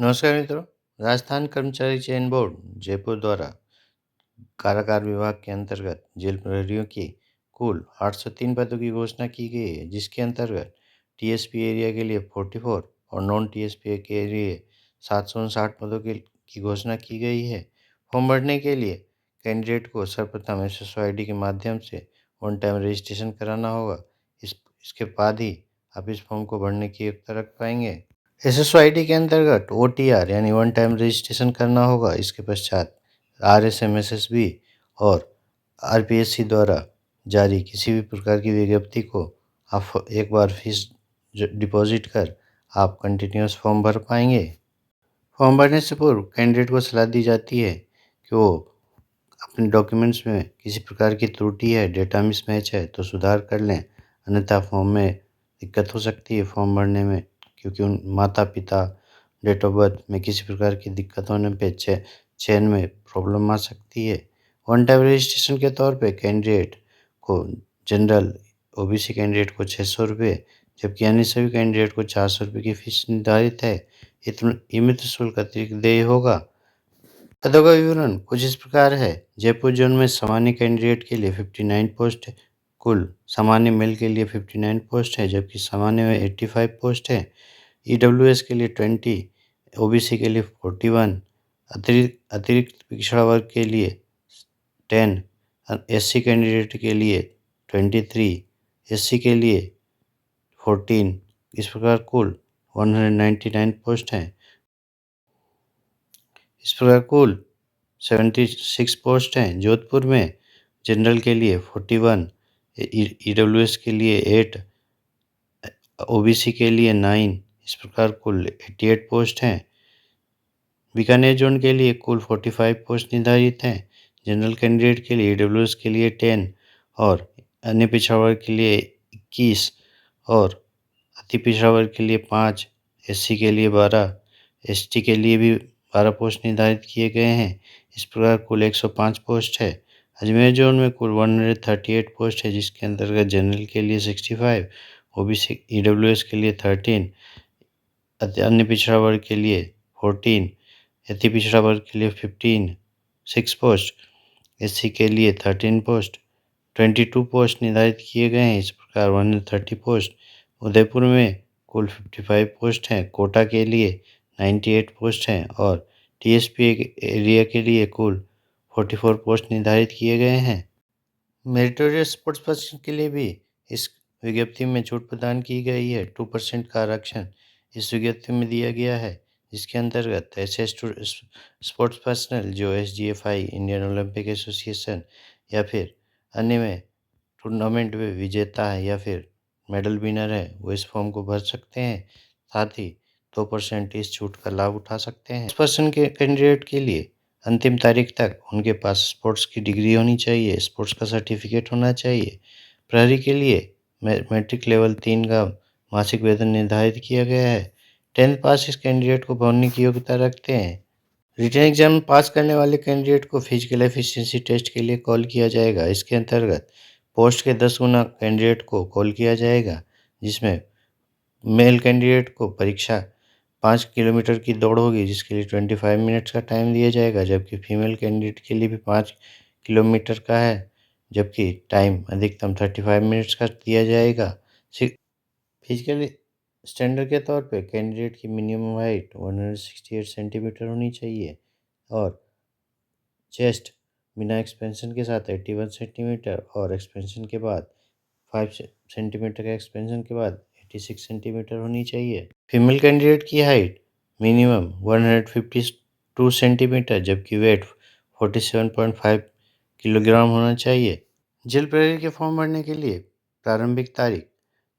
नमस्कार मित्रों। राजस्थान कर्मचारी चयन बोर्ड जयपुर द्वारा कारागार विभाग के अंतर्गत जेल प्रहरियों की कुल 803 पदों की घोषणा की गई है, जिसके अंतर्गत टीएसपी एरिया के लिए 44 और नॉन टीएसपी के लिए 759 पदों की घोषणा की गई है। फॉर्म भरने के लिए कैंडिडेट को सर्वप्रथम SSID के माध्यम से वन टाइम रजिस्ट्रेशन कराना होगा। इसके बाद ही आप इस फॉर्म को भरने की योग्यता रख पाएंगे। SSID के अंतर्गत OTR यानी वन टाइम रजिस्ट्रेशन करना होगा। इसके पश्चात RSMSSB और RPSC द्वारा जारी किसी भी प्रकार की विज्ञप्ति को आप एक बार फीस डिपॉजिट कर आप कंटिन्यूस फॉर्म भर पाएंगे। फॉर्म भरने से पूर्व कैंडिडेट को सलाह दी जाती है कि वो अपने डॉक्यूमेंट्स में किसी प्रकार की त्रुटि है, डेटा मिसमैच है तो सुधार कर लें, अन्यथा फॉर्म में दिक्कत हो सकती है फॉर्म भरने में, क्योंकि उन माता पिता डेट ऑफ बर्थ में किसी प्रकार की दिक्कत होने पे चयन में प्रॉब्लम आ सकती है। वन टाइम रजिस्ट्रेशन के तौर पे कैंडिडेट को जनरल OBC कैंडिडेट को 600 रुपये, जबकि अन्य सभी कैंडिडेट को 400 रुपये की फीस निर्धारित है। इमित शुल्क अतिरिक्त देय होगा। पदों का विवरण कुछ इस प्रकार है। जयपुर जोन में सामान्य कैंडिडेट के लिए 59 पोस्ट है। कुल सामान्य मेल के लिए 59 पोस्ट है, जबकि सामान्य में 85 पोस्ट है। EWS के लिए 20, OBC के लिए 41, अतिरिक्त पिछड़ा वर्ग के लिए 10, SC कैंडिडेट के लिए 23, SC के लिए 14। इस प्रकार कुल 199 पोस्ट हैं। इस प्रकार कुल 76 पोस्ट हैं। जोधपुर में जनरल के लिए 41, EWS के लिए 8, OBC के लिए 9। इस प्रकार कुल 88 पोस्ट हैं। बीकानेर जोन के लिए कुल 45 पोस्ट निर्धारित हैं। जनरल कैंडिडेट के लिए EWS के लिए 10 और अन्य पिछड़ा वर्ग के लिए 21 और अति पिछड़ा वर्ग के लिए 5, SC के लिए 12, ST के लिए भी 12 पोस्ट निर्धारित किए गए हैं। इस प्रकार कुल 105 पोस्ट है। अजमेर जोन में कुल 138 पोस्ट है, जिसके अंतर्गत जनरल के लिए 65, OBC EWS के लिए 13, अन्य पिछड़ा वर्ग के लिए 14, अति पिछड़ा वर्ग के लिए 6 पोस्ट, SC के लिए 13 पोस्ट, 22 पोस्ट निर्धारित किए गए हैं। इस प्रकार 130 पोस्ट। उदयपुर में कुल 55 पोस्ट हैं। कोटा के लिए 98 पोस्ट हैं और TSP एरिया के लिए कुल 44 पोस्ट निर्धारित किए गए हैं। मेरिटोरियस स्पोर्ट्स पर्सन के लिए भी इस विज्ञप्ति में छूट प्रदान की गई है। 2% का आरक्षण इस विज्ञप्ति में दिया गया है, जिसके अंतर्गत ऐसे स्पोर्ट्स पर्सनल जो SGFI इंडियन ओलंपिक एसोसिएशन या फिर अन्य में टूर्नामेंट में विजेता है या फिर मेडल विनर है, वो इस फॉर्म को भर सकते हैं। साथ ही 2% इस छूट का लाभ उठा सकते हैं। इस पर्सन के कैंडिडेट के लिए अंतिम तारीख तक उनके पास स्पोर्ट्स की डिग्री होनी चाहिए, स्पोर्ट्स का सर्टिफिकेट होना चाहिए। प्रहरी के लिए मैट्रिक लेवल 3 का मासिक वेतन निर्धारित किया गया है। 10th पास इस कैंडिडेट को भरने की योग्यता रखते हैं। रिटन एग्जाम पास करने वाले कैंडिडेट को फिजिकल एफिशिएंसी टेस्ट के लिए कॉल किया जाएगा। इसके अंतर्गत पोस्ट के 10 गुना कैंडिडेट को कॉल किया जाएगा, जिसमें मेल कैंडिडेट को परीक्षा 5 किलोमीटर की दौड़ होगी, जिसके लिए 25 मिनट्स का टाइम दिया जाएगा, जबकि फीमेल कैंडिडेट के लिए भी 5 किलोमीटर का है, जबकि टाइम अधिकतम 35 मिनट्स का दिया जाएगा। फिजिकल स्टैंडर्ड के तौर पे कैंडिडेट की मिनिमम हाइट 168 सेंटीमीटर होनी चाहिए और चेस्ट बिना एक्सपेंशन के साथ 81 सेंटीमीटर और एक्सपेंशन के बाद 5 सेंटीमीटर का एक्सपेंशन के बाद 86 सेंटीमीटर होनी चाहिए। फीमेल कैंडिडेट की हाइट मिनिमम 152 सेंटीमीटर जबकि वेट 47.5 किलोग्राम होना चाहिए। जेल प्रहरी के फॉर्म भरने के लिए प्रारंभिक तारीख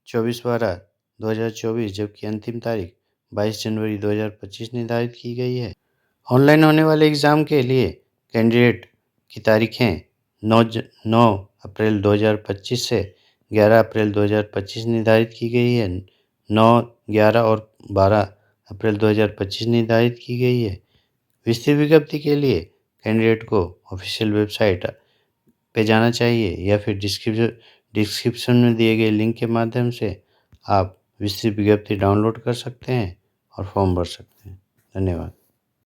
24/12/2024 जबकि अंतिम तारीख 22 जनवरी 2025 निर्धारित की गई है। ऑनलाइन होने वाले एग्ज़ाम के लिए कैंडिडेट की तारीखें 9 अप्रैल 2025 से 11 अप्रैल 2025 निर्धारित की गई है। 9, 11 और 12 अप्रैल 2025 निर्धारित की गई है। विस्तृत विज्ञप्ति के लिए कैंडिडेट को ऑफिशियल वेबसाइट पे जाना चाहिए या फिर डिस्क्रिप्शन में दिए गए लिंक के माध्यम से आप विस्तृत विज्ञप्ति डाउनलोड कर सकते हैं और फॉर्म भर सकते हैं। धन्यवाद।